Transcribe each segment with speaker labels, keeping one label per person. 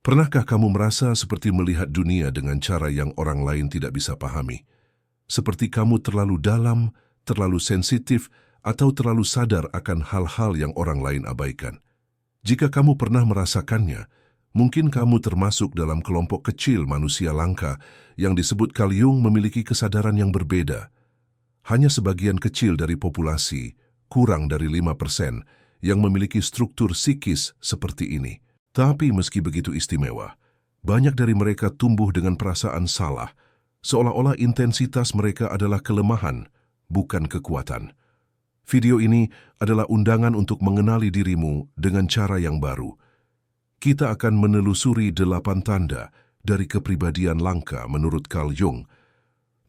Speaker 1: Pernahkah kamu merasa seperti melihat dunia dengan cara yang orang lain tidak bisa pahami? Seperti kamu terlalu dalam, terlalu sensitif, atau terlalu sadar akan hal-hal yang orang lain abaikan? Jika kamu pernah merasakannya, mungkin kamu termasuk dalam kelompok kecil manusia langka yang disebut Carl Jung memiliki kesadaran yang berbeda. Hanya sebagian kecil dari populasi, kurang dari 5%, yang memiliki struktur psikis seperti ini. Tapi meski begitu istimewa, banyak dari mereka tumbuh dengan perasaan salah, seolah-olah intensitas mereka adalah kelemahan, bukan kekuatan. Video ini adalah undangan untuk mengenali dirimu dengan cara yang baru. Kita akan menelusuri 8 tanda dari kepribadian langka menurut Carl Jung.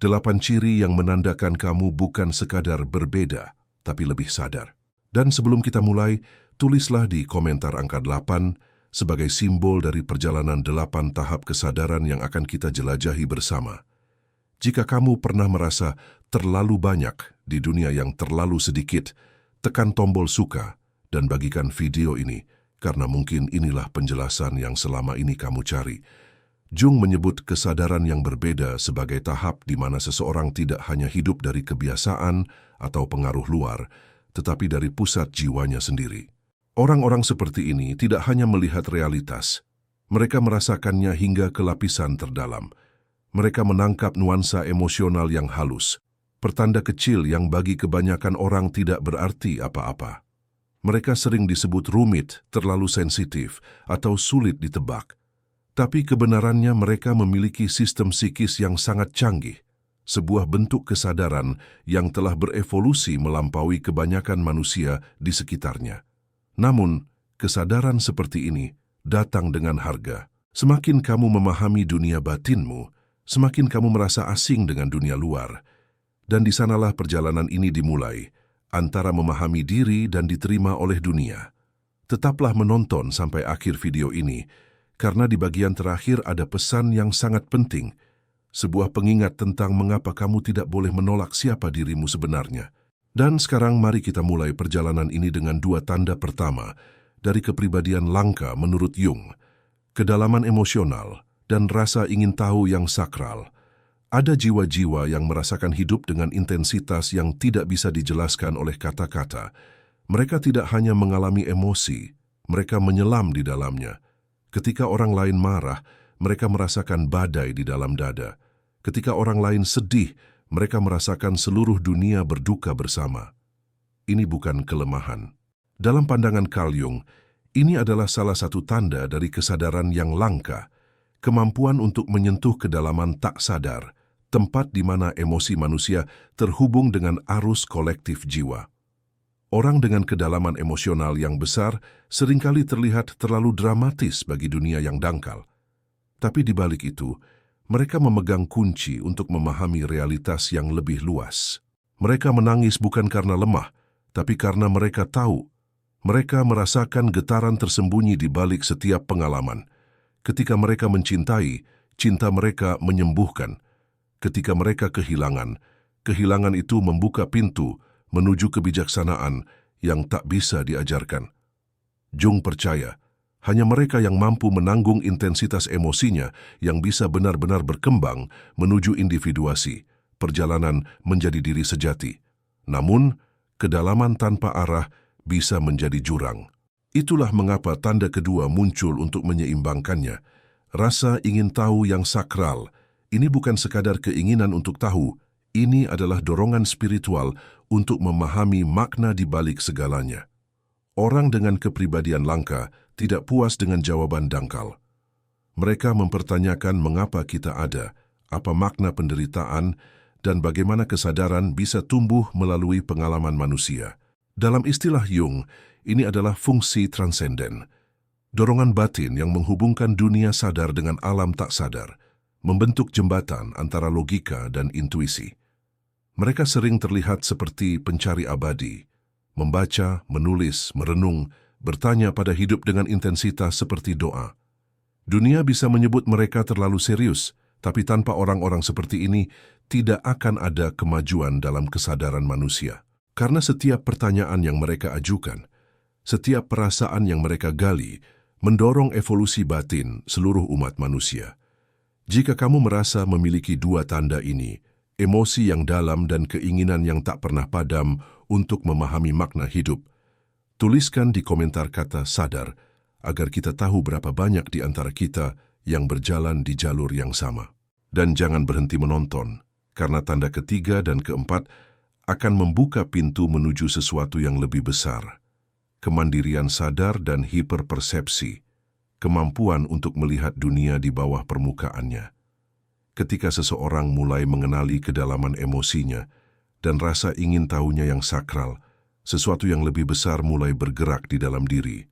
Speaker 1: 8 ciri yang menandakan kamu bukan sekadar berbeda, tapi lebih sadar. Dan sebelum kita mulai, tulislah di komentar angka 8 sebagai simbol dari perjalanan 8 tahap kesadaran yang akan kita jelajahi bersama. Jika kamu pernah merasa terlalu banyak di dunia yang terlalu sedikit, tekan tombol suka dan bagikan video ini, karena mungkin inilah penjelasan yang selama ini kamu cari. Jung menyebut kesadaran yang berbeda sebagai tahap di mana seseorang tidak hanya hidup dari kebiasaan atau pengaruh luar, tetapi dari pusat jiwanya sendiri. Orang-orang seperti ini tidak hanya melihat realitas, mereka merasakannya hingga ke lapisan terdalam. Mereka menangkap nuansa emosional yang halus, pertanda kecil yang bagi kebanyakan orang tidak berarti apa-apa. Mereka sering disebut rumit, terlalu sensitif, atau sulit ditebak. Tapi kebenarannya mereka memiliki sistem psikis yang sangat canggih, sebuah bentuk kesadaran yang telah berevolusi melampaui kebanyakan manusia di sekitarnya. Namun, kesadaran seperti ini datang dengan harga. Semakin kamu memahami dunia batinmu, semakin kamu merasa asing dengan dunia luar. Dan di sanalah perjalanan ini dimulai, antara memahami diri dan diterima oleh dunia. Tetaplah menonton sampai akhir video ini, karena di bagian terakhir ada pesan yang sangat penting, sebuah pengingat tentang mengapa kamu tidak boleh menolak siapa dirimu sebenarnya. Dan sekarang mari kita mulai perjalanan ini dengan 2 tanda pertama dari kepribadian langka menurut Jung. Kedalaman emosional dan rasa ingin tahu yang sakral. Ada jiwa-jiwa yang merasakan hidup dengan intensitas yang tidak bisa dijelaskan oleh kata-kata. Mereka tidak hanya mengalami emosi, mereka menyelam di dalamnya. Ketika orang lain marah, mereka merasakan badai di dalam dada. Ketika orang lain sedih, mereka merasakan seluruh dunia berduka bersama. Ini bukan kelemahan. Dalam pandangan Carl Jung, ini adalah salah satu tanda dari kesadaran yang langka, kemampuan untuk menyentuh kedalaman tak sadar, tempat di mana emosi manusia terhubung dengan arus kolektif jiwa. Orang dengan kedalaman emosional yang besar seringkali terlihat terlalu dramatis bagi dunia yang dangkal. Tapi di balik itu, mereka memegang kunci untuk memahami realitas yang lebih luas. Mereka menangis bukan karena lemah, tapi karena mereka tahu. Mereka merasakan getaran tersembunyi di balik setiap pengalaman. Ketika mereka mencintai, cinta mereka menyembuhkan. Ketika mereka kehilangan, kehilangan itu membuka pintu menuju kebijaksanaan yang tak bisa diajarkan. Jung percaya, hanya mereka yang mampu menanggung intensitas emosinya yang bisa benar-benar berkembang menuju individuasi, perjalanan menjadi diri sejati. Namun, kedalaman tanpa arah bisa menjadi jurang. Itulah mengapa tanda kedua muncul untuk menyeimbangkannya. Rasa ingin tahu yang sakral. Ini bukan sekadar keinginan untuk tahu, ini adalah dorongan spiritual untuk memahami makna di balik segalanya. Orang dengan kepribadian langka tidak puas dengan jawaban dangkal. Mereka mempertanyakan mengapa kita ada, apa makna penderitaan, dan bagaimana kesadaran bisa tumbuh melalui pengalaman manusia. Dalam istilah Jung, ini adalah fungsi transenden. Dorongan batin yang menghubungkan dunia sadar dengan alam tak sadar, membentuk jembatan antara logika dan intuisi. Mereka sering terlihat seperti pencari abadi, membaca, menulis, merenung, bertanya pada hidup dengan intensitas seperti doa. Dunia bisa menyebut mereka terlalu serius, tapi tanpa orang-orang seperti ini, tidak akan ada kemajuan dalam kesadaran manusia. Karena setiap pertanyaan yang mereka ajukan, setiap perasaan yang mereka gali, mendorong evolusi batin seluruh umat manusia. Jika kamu merasa memiliki dua tanda ini, emosi yang dalam dan keinginan yang tak pernah padam untuk memahami makna hidup, tuliskan di komentar kata sadar agar kita tahu berapa banyak di antara kita yang berjalan di jalur yang sama. Dan jangan berhenti menonton, karena tanda ketiga dan keempat akan membuka pintu menuju sesuatu yang lebih besar. Kemandirian sadar dan hiperpersepsi, kemampuan untuk melihat dunia di bawah permukaannya. Ketika seseorang mulai mengenali kedalaman emosinya dan rasa ingin tahunya yang sakral, sesuatu yang lebih besar mulai bergerak di dalam diri.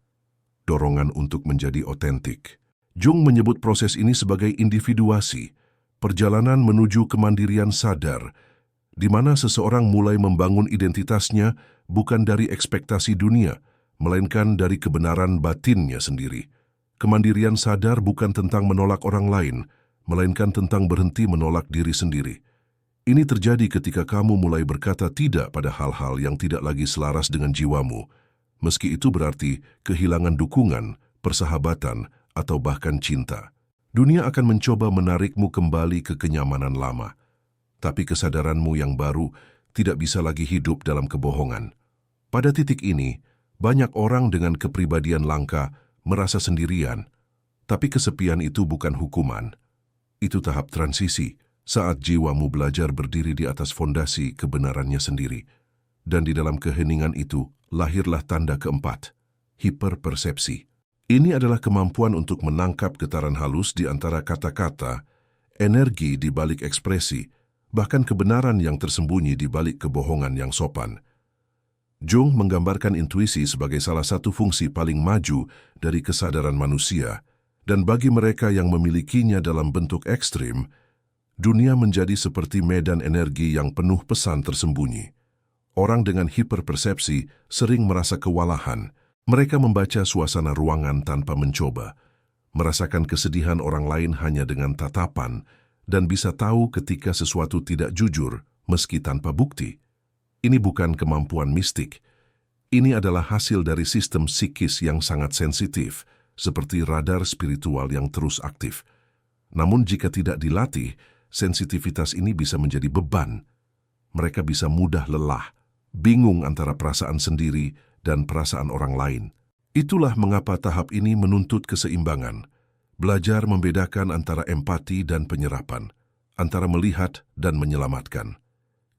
Speaker 1: Dorongan untuk menjadi otentik. Jung menyebut proses ini sebagai individuasi, perjalanan menuju kemandirian sadar, di mana seseorang mulai membangun identitasnya bukan dari ekspektasi dunia, melainkan dari kebenaran batinnya sendiri. Kemandirian sadar bukan tentang menolak orang lain, melainkan tentang berhenti menolak diri sendiri. Ini terjadi ketika kamu mulai berkata tidak pada hal-hal yang tidak lagi selaras dengan jiwamu, meski itu berarti kehilangan dukungan, persahabatan, atau bahkan cinta. Dunia akan mencoba menarikmu kembali ke kenyamanan lama, tapi kesadaranmu yang baru tidak bisa lagi hidup dalam kebohongan. Pada titik ini, banyak orang dengan kepribadian langka merasa sendirian, tapi kesepian itu bukan hukuman. Itu tahap transisi saat jiwamu belajar berdiri di atas fondasi kebenarannya sendiri. Dan di dalam keheningan itu lahirlah tanda keempat, hiperpersepsi. Ini adalah kemampuan untuk menangkap getaran halus di antara kata-kata, energi di balik ekspresi, bahkan kebenaran yang tersembunyi di balik kebohongan yang sopan. Jung menggambarkan intuisi sebagai salah satu fungsi paling maju dari kesadaran manusia, dan bagi mereka yang memilikinya dalam bentuk ekstrim, dunia menjadi seperti medan energi yang penuh pesan tersembunyi. Orang dengan hiperpersepsi sering merasa kewalahan. Mereka membaca suasana ruangan tanpa mencoba, merasakan kesedihan orang lain hanya dengan tatapan, dan bisa tahu ketika sesuatu tidak jujur meski tanpa bukti. Ini bukan kemampuan mistik. Ini adalah hasil dari sistem psikis yang sangat sensitif, seperti radar spiritual yang terus aktif. Namun jika tidak dilatih, sensitivitas ini bisa menjadi beban. Mereka bisa mudah lelah, bingung antara perasaan sendiri dan perasaan orang lain. Itulah mengapa tahap ini menuntut keseimbangan. Belajar membedakan antara empati dan penyerapan, antara melihat dan menyelamatkan.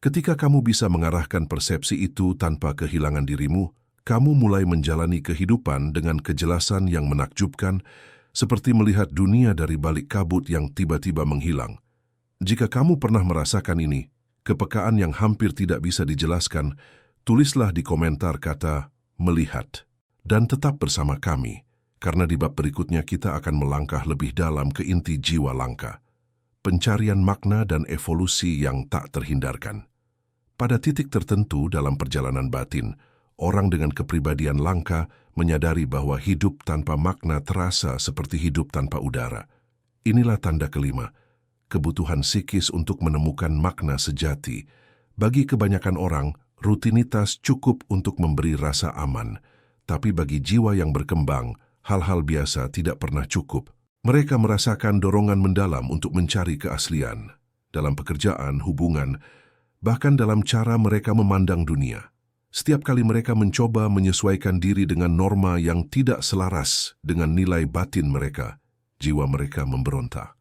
Speaker 1: Ketika kamu bisa mengarahkan persepsi itu tanpa kehilangan dirimu, kamu mulai menjalani kehidupan dengan kejelasan yang menakjubkan, seperti melihat dunia dari balik kabut yang tiba-tiba menghilang. Jika kamu pernah merasakan ini, kepekaan yang hampir tidak bisa dijelaskan, tulislah di komentar kata melihat, dan tetap bersama kami, karena di bab berikutnya kita akan melangkah lebih dalam ke inti jiwa langka, pencarian makna dan evolusi yang tak terhindarkan. Pada titik tertentu dalam perjalanan batin, orang dengan kepribadian langka menyadari bahwa hidup tanpa makna terasa seperti hidup tanpa udara. Inilah tanda kelima, kebutuhan psikis untuk menemukan makna sejati. Bagi kebanyakan orang, rutinitas cukup untuk memberi rasa aman, tapi bagi jiwa yang berkembang, hal-hal biasa tidak pernah cukup. Mereka merasakan dorongan mendalam untuk mencari keaslian, dalam pekerjaan, hubungan, bahkan dalam cara mereka memandang dunia. Setiap kali mereka mencoba menyesuaikan diri dengan norma yang tidak selaras dengan nilai batin mereka, jiwa mereka memberontak.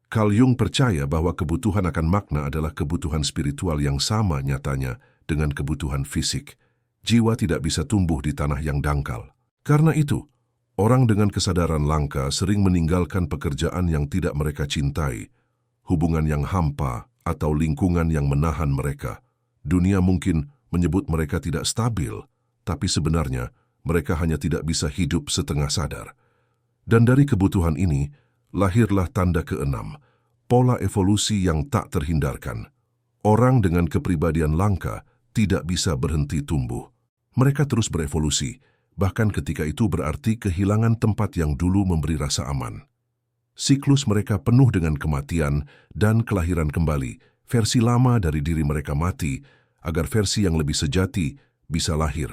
Speaker 1: Carl Jung percaya bahwa kebutuhan akan makna adalah kebutuhan spiritual yang sama nyatanya dengan kebutuhan fisik. Jiwa tidak bisa tumbuh di tanah yang dangkal. Karena itu, orang dengan kesadaran langka sering meninggalkan pekerjaan yang tidak mereka cintai, hubungan yang hampa, atau lingkungan yang menahan mereka. Dunia mungkin menyebut mereka tidak stabil, tapi sebenarnya mereka hanya tidak bisa hidup setengah sadar. Dan dari kebutuhan ini, lahirlah tanda keenam, pola evolusi yang tak terhindarkan. Orang dengan kepribadian langka tidak bisa berhenti tumbuh. Mereka terus berevolusi, bahkan ketika itu berarti kehilangan tempat yang dulu memberi rasa aman. Siklus mereka penuh dengan kematian dan kelahiran kembali. Versi lama dari diri mereka mati, agar versi yang lebih sejati bisa lahir.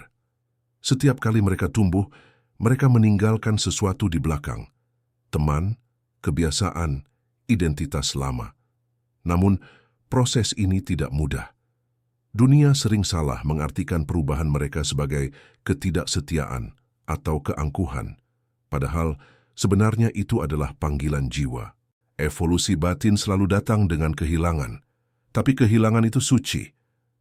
Speaker 1: Setiap kali mereka tumbuh, mereka meninggalkan sesuatu di belakang. Teman, kebiasaan, identitas lama. Namun, proses ini tidak mudah. Dunia sering salah mengartikan perubahan mereka sebagai ketidaksetiaan atau keangkuhan. Padahal, sebenarnya itu adalah panggilan jiwa. Evolusi batin selalu datang dengan kehilangan. Tapi kehilangan itu suci,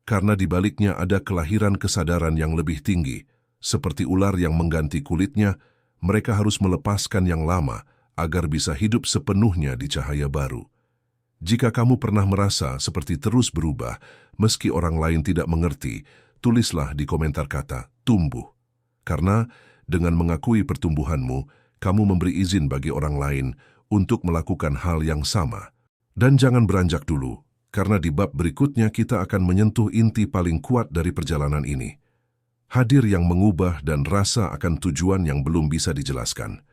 Speaker 1: karena di baliknya ada kelahiran kesadaran yang lebih tinggi. Seperti ular yang mengganti kulitnya, mereka harus melepaskan yang lama agar bisa hidup sepenuhnya di cahaya baru. Jika kamu pernah merasa seperti terus berubah, meski orang lain tidak mengerti, tulislah di komentar kata tumbuh. Karena dengan mengakui pertumbuhanmu, kamu memberi izin bagi orang lain untuk melakukan hal yang sama. Dan jangan beranjak dulu, karena di bab berikutnya kita akan menyentuh inti paling kuat dari perjalanan ini. Hadir yang mengubah dan rasa akan tujuan yang belum bisa dijelaskan.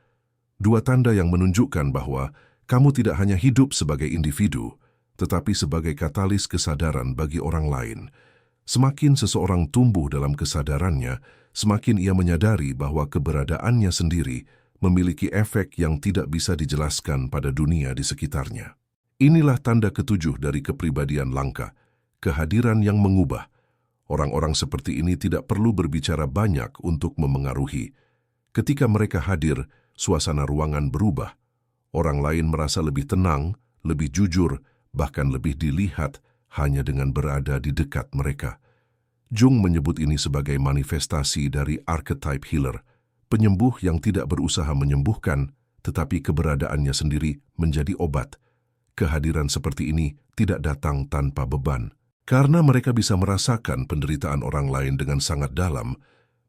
Speaker 1: Dua tanda yang menunjukkan bahwa kamu tidak hanya hidup sebagai individu, tetapi sebagai katalis kesadaran bagi orang lain. Semakin seseorang tumbuh dalam kesadarannya, semakin ia menyadari bahwa keberadaannya sendiri memiliki efek yang tidak bisa dijelaskan pada dunia di sekitarnya. Inilah tanda ketujuh dari kepribadian langka, kehadiran yang mengubah. Orang-orang seperti ini tidak perlu berbicara banyak untuk memengaruhi. Ketika mereka hadir, suasana ruangan berubah. Orang lain merasa lebih tenang, lebih jujur, bahkan lebih dilihat hanya dengan berada di dekat mereka. Jung menyebut ini sebagai manifestasi dari archetype healer, penyembuh yang tidak berusaha menyembuhkan, tetapi keberadaannya sendiri menjadi obat. Kehadiran seperti ini tidak datang tanpa beban. Karena mereka bisa merasakan penderitaan orang lain dengan sangat dalam,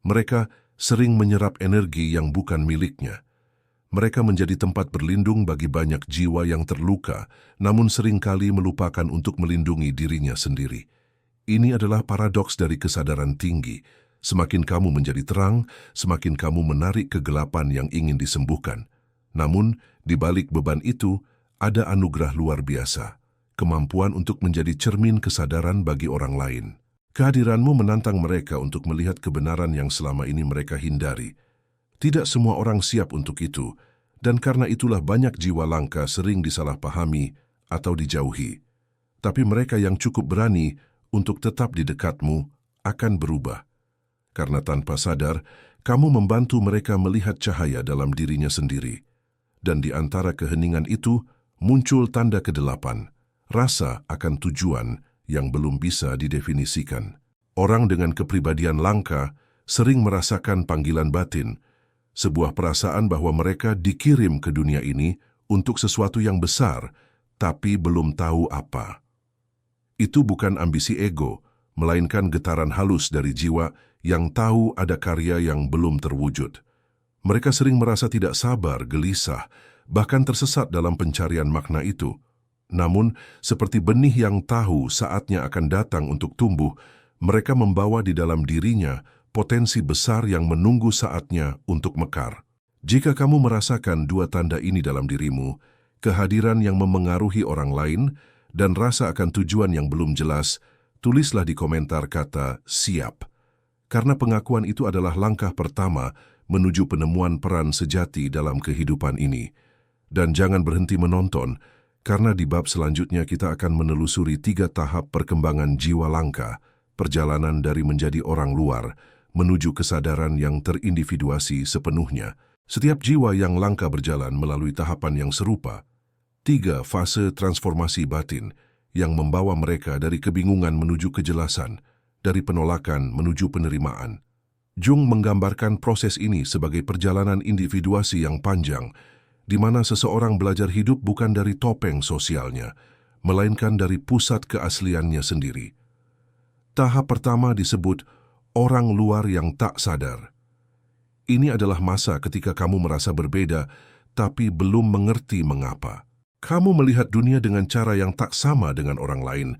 Speaker 1: mereka sering menyerap energi yang bukan miliknya. Mereka menjadi tempat berlindung bagi banyak jiwa yang terluka, namun seringkali melupakan untuk melindungi dirinya sendiri. Ini adalah paradoks dari kesadaran tinggi. Semakin kamu menjadi terang, semakin kamu menarik kegelapan yang ingin disembuhkan. Namun, di balik beban itu, ada anugerah luar biasa, kemampuan untuk menjadi cermin kesadaran bagi orang lain. Kehadiranmu menantang mereka untuk melihat kebenaran yang selama ini mereka hindari. Tidak semua orang siap untuk itu, dan karena itulah banyak jiwa langka sering disalahpahami atau dijauhi. Tapi mereka yang cukup berani untuk tetap di dekatmu akan berubah. Karena tanpa sadar, kamu membantu mereka melihat cahaya dalam dirinya sendiri. Dan di antara keheningan itu, muncul tanda ke-8, rasa akan tujuan yang belum bisa didefinisikan. Orang dengan kepribadian langka sering merasakan panggilan batin, sebuah perasaan bahwa mereka dikirim ke dunia ini untuk sesuatu yang besar, tapi belum tahu apa. Itu bukan ambisi ego, melainkan getaran halus dari jiwa yang tahu ada karya yang belum terwujud. Mereka sering merasa tidak sabar, gelisah, bahkan tersesat dalam pencarian makna itu. Namun, seperti benih yang tahu saatnya akan datang untuk tumbuh, mereka membawa di dalam dirinya potensi besar yang menunggu saatnya untuk mekar. Jika kamu merasakan dua tanda ini dalam dirimu, kehadiran yang memengaruhi orang lain dan rasa akan tujuan yang belum jelas, tulislah di komentar kata siap. Karena pengakuan itu adalah langkah pertama menuju penemuan peran sejati dalam kehidupan ini. Dan jangan berhenti menonton, karena di bab selanjutnya kita akan menelusuri 3 tahap perkembangan jiwa langka, perjalanan dari menjadi orang luar, menuju kesadaran yang terindividuasi sepenuhnya. Setiap jiwa yang langka berjalan melalui tahapan yang serupa. 3 fase transformasi batin yang membawa mereka dari kebingungan menuju kejelasan, dari penolakan menuju penerimaan. Jung menggambarkan proses ini sebagai perjalanan individuasi yang panjang, di mana seseorang belajar hidup bukan dari topeng sosialnya, melainkan dari pusat keasliannya sendiri. Tahap pertama disebut orang luar yang tak sadar. Ini adalah masa ketika kamu merasa berbeda, tapi belum mengerti mengapa. Kamu melihat dunia dengan cara yang tak sama dengan orang lain,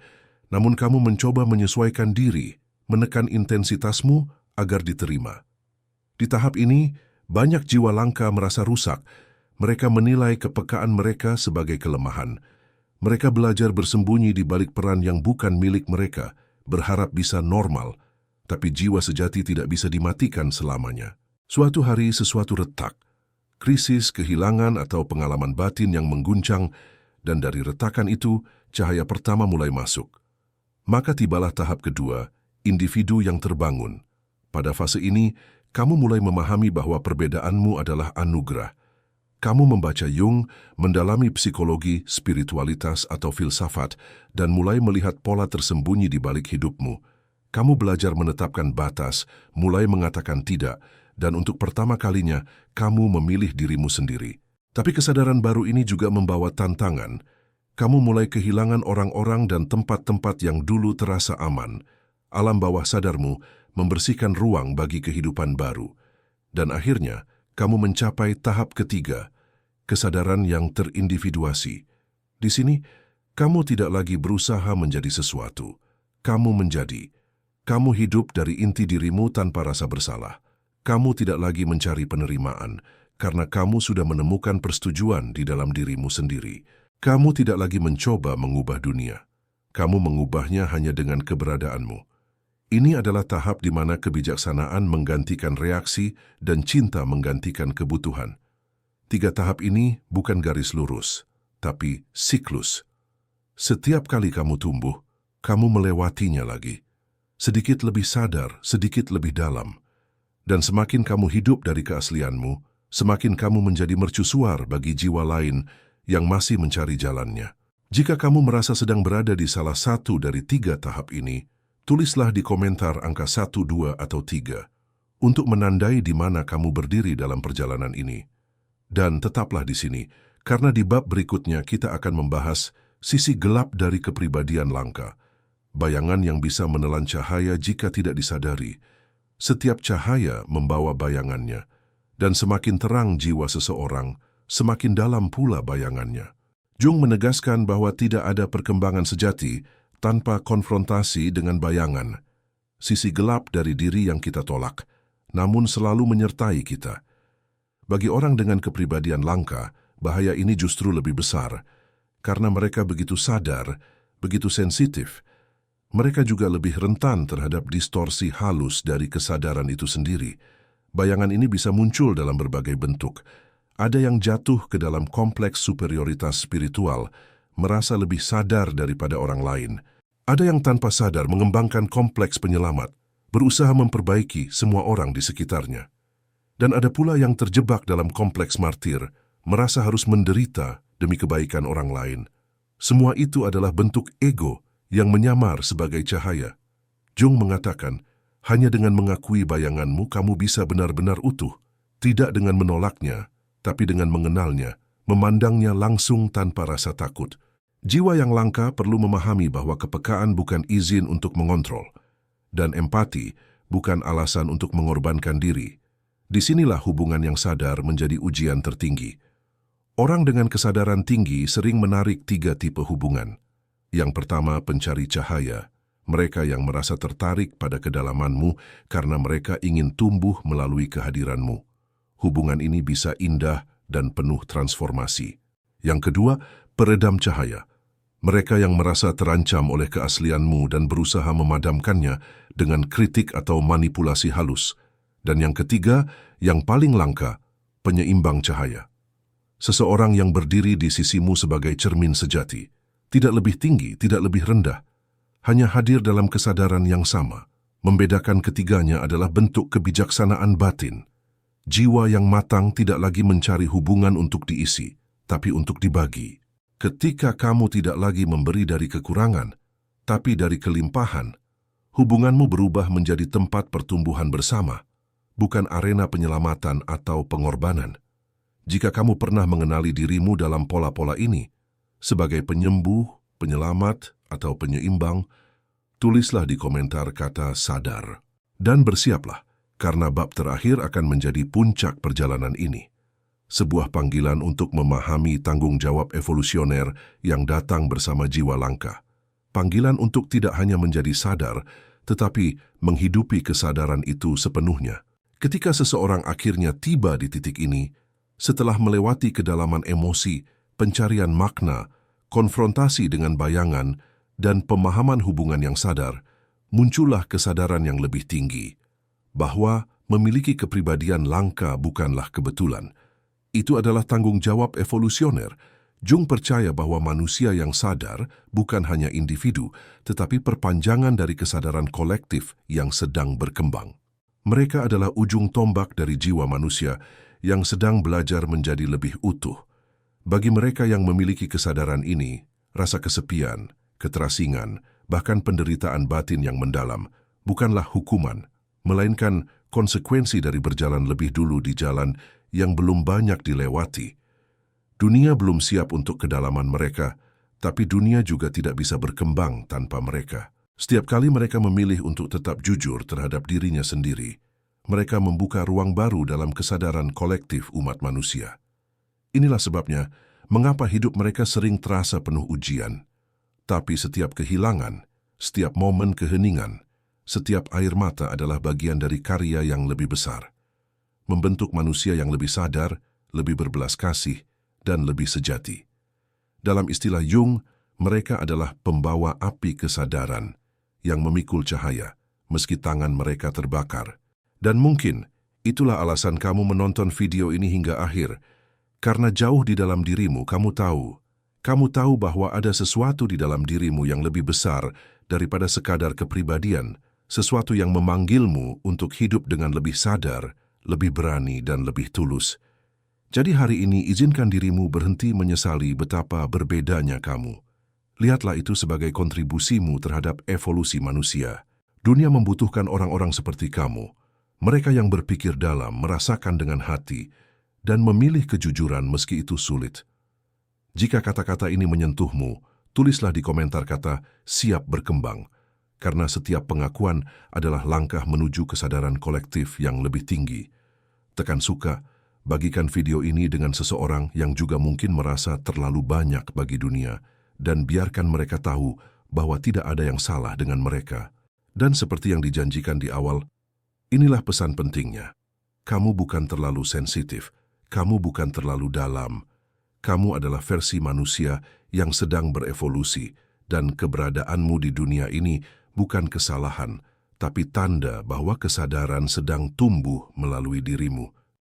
Speaker 1: namun kamu mencoba menyesuaikan diri, menekan intensitasmu agar diterima. Di tahap ini, banyak jiwa langka merasa rusak. Mereka menilai kepekaan mereka sebagai kelemahan. Mereka belajar bersembunyi di balik peran yang bukan milik mereka, berharap bisa normal, tapi jiwa sejati tidak bisa dimatikan selamanya. Suatu hari sesuatu retak, krisis, kehilangan atau pengalaman batin yang mengguncang, dan dari retakan itu cahaya pertama mulai masuk. Maka tibalah tahap kedua, individu yang terbangun. Pada fase ini, kamu mulai memahami bahwa perbedaanmu adalah anugerah. Kamu membaca Jung, mendalami psikologi, spiritualitas atau filsafat, dan mulai melihat pola tersembunyi di balik hidupmu. Kamu belajar menetapkan batas, mulai mengatakan tidak, dan untuk pertama kalinya, kamu memilih dirimu sendiri. Tapi kesadaran baru ini juga membawa tantangan. Kamu mulai kehilangan orang-orang dan tempat-tempat yang dulu terasa aman. Alam bawah sadarmu membersihkan ruang bagi kehidupan baru. Dan akhirnya, kamu mencapai tahap ketiga, kesadaran yang terindividuasi. Di sini, kamu tidak lagi berusaha menjadi sesuatu. Kamu menjadi. Kamu hidup dari inti dirimu tanpa rasa bersalah. Kamu tidak lagi mencari penerimaan, karena kamu sudah menemukan persetujuan di dalam dirimu sendiri. Kamu tidak lagi mencoba mengubah dunia. Kamu mengubahnya hanya dengan keberadaanmu. Ini adalah tahap di mana kebijaksanaan menggantikan reaksi dan cinta menggantikan kebutuhan. 3 tahap ini bukan garis lurus, tapi siklus. Setiap kali kamu tumbuh, kamu melewatinya lagi. Sedikit lebih sadar, sedikit lebih dalam. Dan semakin kamu hidup dari keaslianmu, semakin kamu menjadi mercusuar bagi jiwa lain yang masih mencari jalannya. Jika kamu merasa sedang berada di salah satu dari 3 tahap ini, tulislah di komentar angka 1, 2, atau 3 untuk menandai di mana kamu berdiri dalam perjalanan ini. Dan tetaplah di sini, karena di bab berikutnya kita akan membahas sisi gelap dari kepribadian langka, bayangan yang bisa menelan cahaya jika tidak disadari. Setiap cahaya membawa bayangannya, dan semakin terang jiwa seseorang, semakin dalam pula bayangannya. Jung menegaskan bahwa tidak ada perkembangan sejati tanpa konfrontasi dengan bayangan, sisi gelap dari diri yang kita tolak, namun selalu menyertai kita. Bagi orang dengan kepribadian langka, bahaya ini justru lebih besar, karena mereka begitu sadar, begitu sensitif. Mereka juga lebih rentan terhadap distorsi halus dari kesadaran itu sendiri. Bayangan ini bisa muncul dalam berbagai bentuk. Ada yang jatuh ke dalam kompleks superioritas spiritual, merasa lebih sadar daripada orang lain. Ada yang tanpa sadar mengembangkan kompleks penyelamat, berusaha memperbaiki semua orang di sekitarnya. Dan ada pula yang terjebak dalam kompleks martir, merasa harus menderita demi kebaikan orang lain. Semua itu adalah bentuk ego yang menyamar sebagai cahaya. Jung mengatakan, hanya dengan mengakui bayanganmu kamu bisa benar-benar utuh, tidak dengan menolaknya, tapi dengan mengenalnya, memandangnya langsung tanpa rasa takut. Jiwa yang langka perlu memahami bahwa kepekaan bukan izin untuk mengontrol, dan empati bukan alasan untuk mengorbankan diri. Disinilah hubungan yang sadar menjadi ujian tertinggi. Orang dengan kesadaran tinggi sering menarik 3 tipe hubungan. Yang pertama, pencari cahaya. Mereka yang merasa tertarik pada kedalamanmu karena mereka ingin tumbuh melalui kehadiranmu. Hubungan ini bisa indah dan penuh transformasi. Yang kedua, peredam cahaya. Mereka yang merasa terancam oleh keaslianmu dan berusaha memadamkannya dengan kritik atau manipulasi halus. Dan yang ketiga, yang paling langka, penyeimbang cahaya. Seseorang yang berdiri di sisimu sebagai cermin sejati. Tidak lebih tinggi, tidak lebih rendah. Hanya hadir dalam kesadaran yang sama. Membedakan ketiganya adalah bentuk kebijaksanaan batin. Jiwa yang matang tidak lagi mencari hubungan untuk diisi, tapi untuk dibagi. Ketika kamu tidak lagi memberi dari kekurangan, tapi dari kelimpahan, hubunganmu berubah menjadi tempat pertumbuhan bersama, bukan arena penyelamatan atau pengorbanan. Jika kamu pernah mengenali dirimu dalam pola-pola ini, sebagai penyembuh, penyelamat, atau penyeimbang, tulislah di komentar kata sadar. Dan bersiaplah, karena bab terakhir akan menjadi puncak perjalanan ini. Sebuah panggilan untuk memahami tanggung jawab evolusioner yang datang bersama jiwa langka. Panggilan untuk tidak hanya menjadi sadar, tetapi menghidupi kesadaran itu sepenuhnya. Ketika seseorang akhirnya tiba di titik ini, setelah melewati kedalaman emosi, pencarian makna, konfrontasi dengan bayangan, dan pemahaman hubungan yang sadar, muncullah kesadaran yang lebih tinggi, bahwa Memiliki kepribadian langka bukanlah kebetulan. Itu adalah tanggung jawab evolusioner. Jung percaya bahwa manusia yang sadar bukan hanya individu, tetapi perpanjangan dari kesadaran kolektif yang sedang berkembang. Mereka adalah ujung tombak dari jiwa manusia yang sedang belajar menjadi lebih utuh. Bagi mereka yang memiliki kesadaran ini, rasa kesepian, keterasingan, bahkan penderitaan batin yang mendalam bukanlah hukuman, melainkan konsekuensi dari berjalan lebih dulu di jalan yang belum banyak dilewati. Dunia belum siap untuk kedalaman mereka, tapi dunia juga tidak bisa berkembang tanpa mereka. Setiap kali mereka memilih untuk tetap jujur terhadap dirinya sendiri, mereka membuka ruang baru dalam kesadaran kolektif umat manusia. Inilah sebabnya mengapa hidup mereka sering terasa penuh ujian. Tapi setiap kehilangan, setiap momen keheningan, setiap air mata adalah bagian dari karya yang lebih besar. Membentuk manusia yang lebih sadar, lebih berbelas kasih, dan lebih sejati. Dalam istilah Jung, mereka adalah pembawa api kesadaran yang memikul cahaya, meski tangan mereka terbakar. Dan mungkin itulah alasan kamu menonton video ini hingga akhir, karena jauh di dalam dirimu kamu tahu bahwa ada sesuatu di dalam dirimu yang lebih besar daripada sekadar kepribadian, sesuatu yang memanggilmu untuk hidup dengan lebih sadar, lebih berani, dan lebih tulus. Jadi hari ini izinkan dirimu berhenti menyesali betapa berbedanya kamu. Lihatlah itu sebagai kontribusimu terhadap evolusi manusia. Dunia membutuhkan orang-orang seperti kamu. Mereka yang berpikir dalam, merasakan dengan hati, dan memilih kejujuran meski itu sulit. Jika kata-kata ini menyentuhmu, tulislah di komentar kata "siap berkembang", karena setiap pengakuan adalah langkah menuju kesadaran kolektif yang lebih tinggi. Tekan suka, bagikan video ini dengan seseorang yang juga mungkin merasa terlalu banyak bagi dunia, dan biarkan mereka tahu bahwa tidak ada yang salah dengan mereka. Dan seperti yang dijanjikan di awal, inilah pesan pentingnya. Kamu bukan terlalu sensitif, kamu bukan terlalu dalam. Kamu adalah versi manusia yang sedang berevolusi, dan keberadaanmu di dunia ini bukan kesalahan, tapi tanda bahwa kesadaran sedang tumbuh melalui dirimu.